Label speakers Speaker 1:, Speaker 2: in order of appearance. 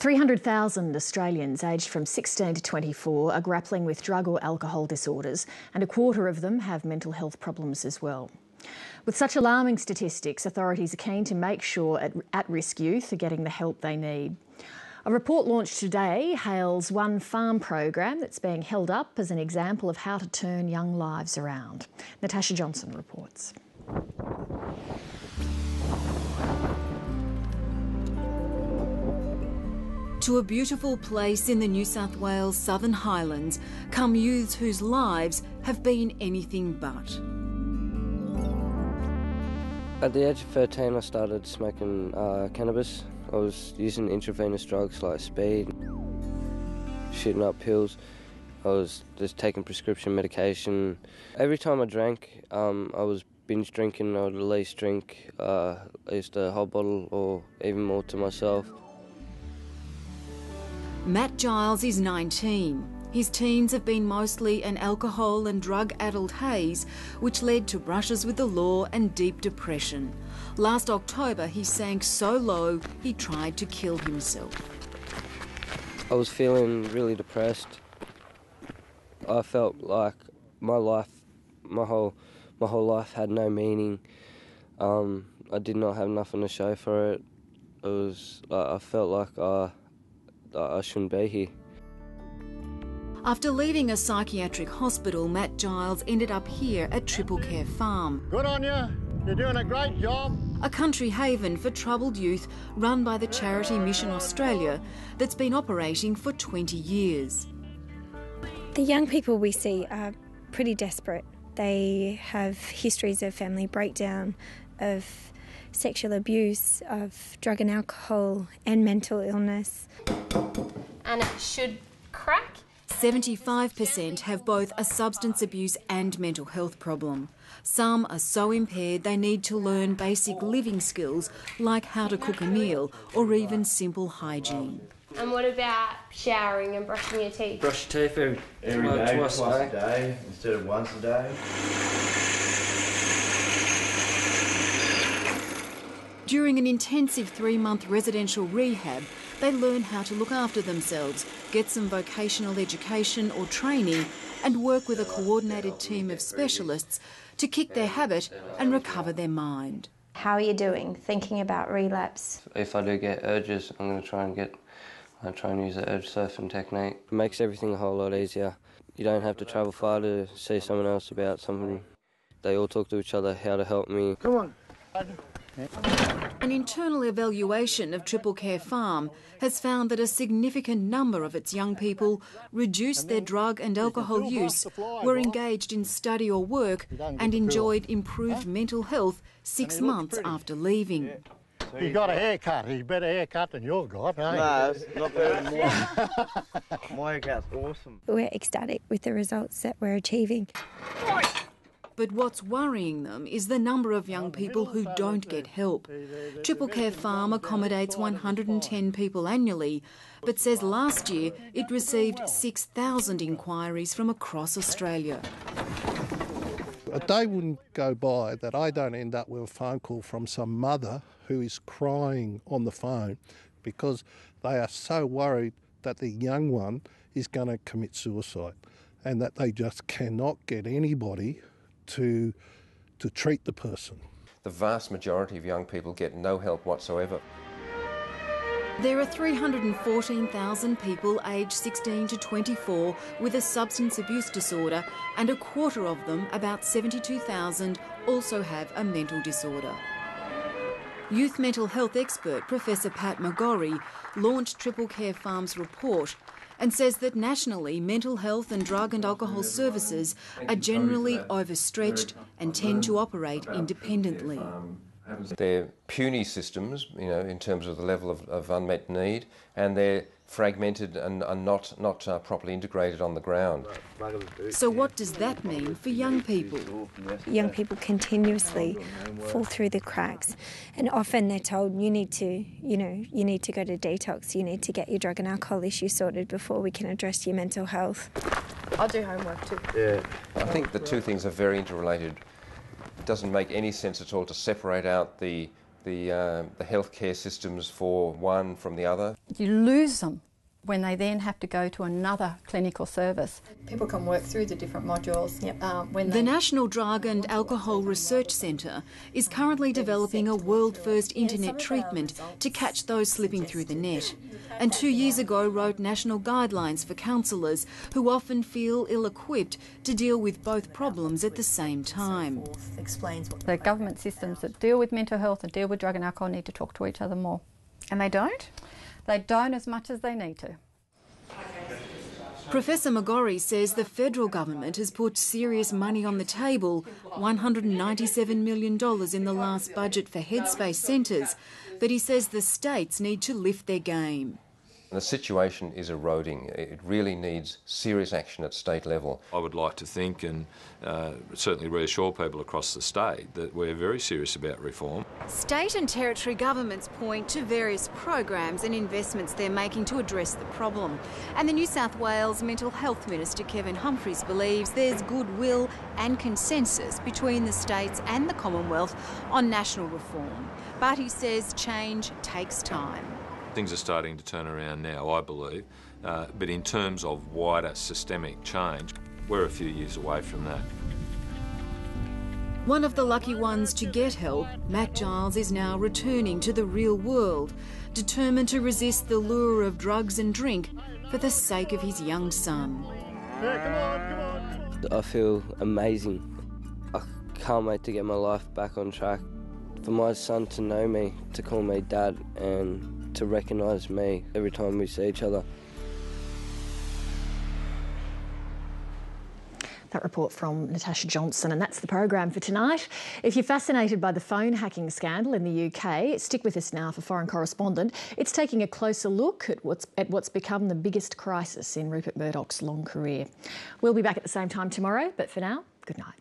Speaker 1: 300,000 Australians aged from 16 to 24 are grappling with drug or alcohol disorders, and a quarter of them have mental health problems as well. With such alarming statistics, authorities are keen to make sure at-risk youth are getting the help they need. A report launched today hails one farm program that's being held up as an example of how to turn young lives around. Natasha Johnson reports.
Speaker 2: To a beautiful place in the New South Wales Southern Highlands come youths whose lives have been anything but.
Speaker 3: At the age of 13 I started smoking cannabis. I was using intravenous drugs like speed, shooting up pills. I was just taking prescription medication. Every time I drank, I was binge drinking. I would at least drink at least a whole bottle or even more to myself.
Speaker 2: Matt Giles is 19. His teens have been mostly an alcohol and drug-addled haze, which led to brushes with the law and deep depression. Last October, he sank so low, he tried to kill himself.
Speaker 3: I was feeling really depressed. I felt like my whole life had no meaning. I did not have nothing to show for it. I felt like I shouldn't be here.
Speaker 2: After leaving a psychiatric hospital, Matt Giles ended up here at Triple Care Farm.
Speaker 4: Good on you. You're doing a great job.
Speaker 2: A country haven for troubled youth run by the charity Mission Australia that's been operating for 20 years.
Speaker 5: The young people we see are pretty desperate. They have histories of family breakdown, of sexual abuse, of drug and alcohol and mental illness.
Speaker 6: And it should crack.
Speaker 2: 75% have both a substance abuse and mental health problem. Some are so impaired they need to learn basic living skills like how to cook a meal or even simple hygiene.
Speaker 6: And what about showering and brushing your teeth?
Speaker 3: Brush your teeth every day, twice a day
Speaker 4: instead of once a day.
Speaker 2: During an intensive 3-month residential rehab, they learn how to look after themselves, get some vocational education or training, and work with a coordinated team of specialists to kick their habit and recover their mind.
Speaker 7: How are you doing? Thinking about relapse?
Speaker 3: If I do get urges, I'm going to try and use the urge surfing technique. It makes everything a whole lot easier. You don't have to travel far to see someone else about something. They all talk to each other how to help me.
Speaker 4: Come on.
Speaker 2: An internal evaluation of Triple Care Farm has found that a significant number of its young people reduced their drug and alcohol use, were engaged in study or work and enjoyed improved mental health 6 months after leaving.
Speaker 4: You got a haircut. He's a better haircut than you've got, eh?
Speaker 8: No, it's not better than mine. My haircut's awesome.
Speaker 5: We're ecstatic with the results that we're achieving.
Speaker 2: But what's worrying them is the number of young people who don't get help. Triple Care Farm accommodates 110 people annually, but says last year it received 6,000 inquiries from across Australia.
Speaker 9: A day wouldn't go by that I don't end up with a phone call from some mother who is crying on the phone because they are so worried that the young one is going to commit suicide and that they just cannot get anybody to treat the person.
Speaker 10: The vast majority of young people get no help whatsoever.
Speaker 2: There are 314,000 people aged 16 to 24 with a substance abuse disorder, and a quarter of them, about 72,000, also have a mental disorder. Youth mental health expert Professor Pat McGorry launched Triple Care Farm's report and says that nationally mental health and drug and alcohol services are generally overstretched and tend to operate independently.
Speaker 10: They're puny systems, in terms of the level of unmet need, and they're fragmented and are not properly integrated on the ground.
Speaker 2: So what does that mean for young people?
Speaker 5: Young people continuously fall through the cracks, and often they're told you need to go to detox, you need to get your drug and alcohol issues sorted before we can address your mental health.
Speaker 6: I'll do homework too.
Speaker 10: Yeah. I think the two things are very interrelated. It doesn't make any sense at all to separate out the the healthcare systems for one from the other.
Speaker 11: You lose them when they then have to go to another clinical service.
Speaker 12: People can work through the different modules.
Speaker 2: The National Drug and Alcohol Research Centre is currently developing a world-first internet treatment to catch those slipping through the net. And 2 years ago wrote national guidelines for counsellors who often feel ill-equipped to deal with both problems at the same time.
Speaker 11: The government systems that deal with mental health and deal with drug and alcohol need to talk to each other more.
Speaker 12: And they don't?
Speaker 11: They don't as much as they need to.
Speaker 2: Professor MCGORRY says the federal government has put serious money on the table, $197 million in the last budget for headspace centres, but he says the states need to lift their game.
Speaker 10: The situation is eroding. It really needs serious action at state level.
Speaker 13: I would like to think and certainly reassure people across the state that we're very serious about reform.
Speaker 2: State and territory governments point to various programs and investments they're making to address the problem. And the New South Wales Mental Health Minister Kevin Humphries believes there's goodwill and consensus between the states and the Commonwealth on national reform. But he says change takes time.
Speaker 13: Things are starting to turn around now, I believe, but in terms of wider systemic change, we're a few years away from that.
Speaker 2: One of the lucky ones to get help, Matt Giles is now returning to the real world, determined to resist the lure of drugs and drink for the sake of his young son.
Speaker 4: Yeah, come on.
Speaker 3: I feel amazing. I can't wait to get my life back on track. For my son to know me, to call me Dad, and to recognise me every time we see each other.
Speaker 1: That report from Natasha Johnson, and that's the program for tonight. If you're fascinated by the phone hacking scandal in the UK, stick with us now for Foreign Correspondent. It's taking a closer look at what's become the biggest crisis in Rupert Murdoch's long career. We'll be back at the same time tomorrow, but for now, good night.